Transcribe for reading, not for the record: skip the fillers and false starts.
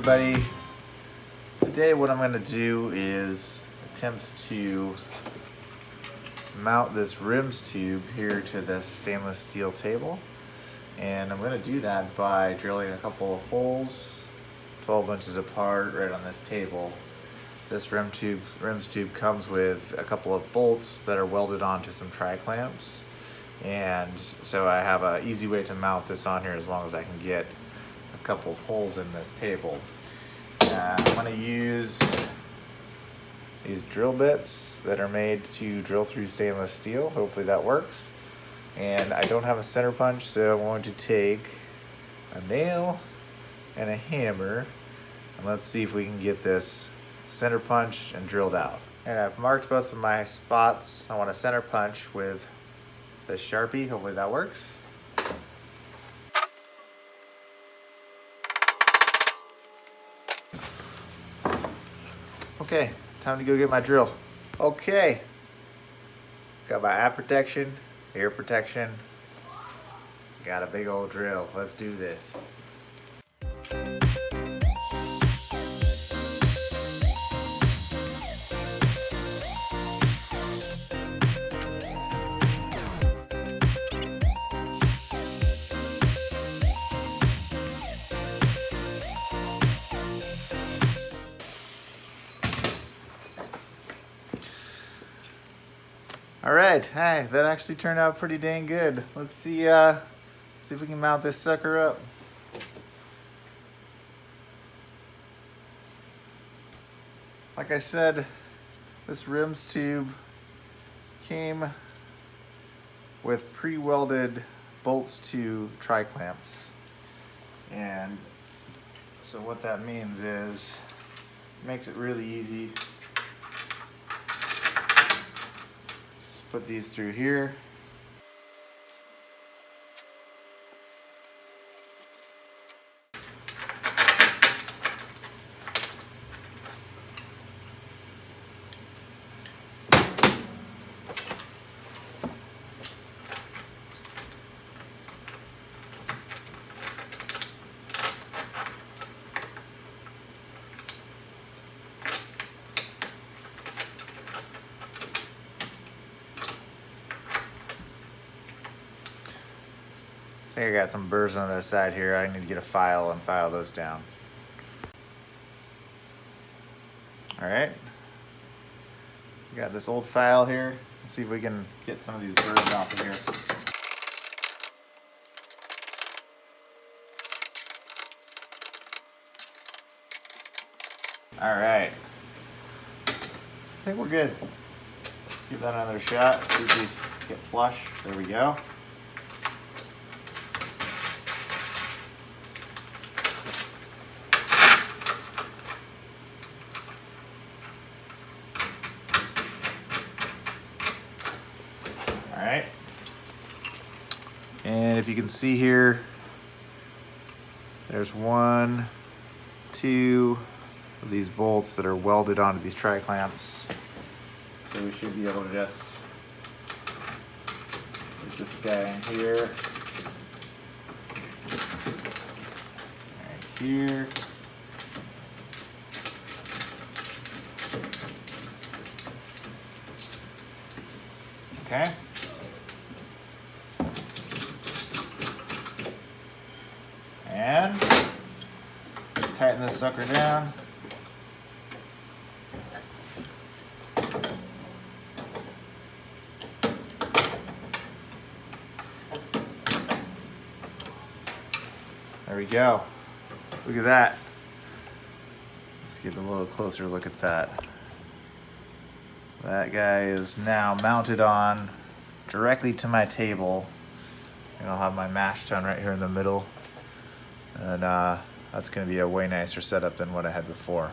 everybody. Today what I'm going to do is attempt to mount this RIMS tube here to this stainless steel table. And I'm going to do that by drilling a couple of holes 12 inches apart right on this table. This RIMS tube comes with a couple of bolts that are welded onto some tri-clamps. And so I have an easy way to mount this on here as long as I can get a couple of holes in this table. I'm going to use these drill bits that are made to drill through stainless steel. Hopefully that works. And I don't have a center punch, so I'm going to take a nail and a hammer, and let's see if we can get this center punched and drilled out. And I've marked both of my spots. I want a center punch with the Sharpie. Hopefully that works. Okay, time to go get my drill. Okay, got my eye protection, ear protection, got a big old drill. Let's do this. All right, hey, that actually turned out pretty dang good. Let's see if we can mount this sucker up. Like I said, this RIMS tube came with pre-welded bolts to tri-clamps. And so what that means is, it makes it really easy. Put these through here. I think I got some burrs on the side here. I need to get a file and file those down. All right. Got this old file here. Let's see if we can get some of these burrs off of here. All right. I think we're good. Let's give that another shot. See if these get flush. There we go. All right, and if you can see here, there's 1, 2 of these bolts that are welded onto these tri-clamps. So we should be able to just put this guy in here, right here. Okay. And tighten this sucker down. There we go. Look at that. Let's get a little closer look at that. That guy is now mounted on directly to my table. And I'll have my mash tun right here in the middle. And that's going to be a way nicer setup than what I had before.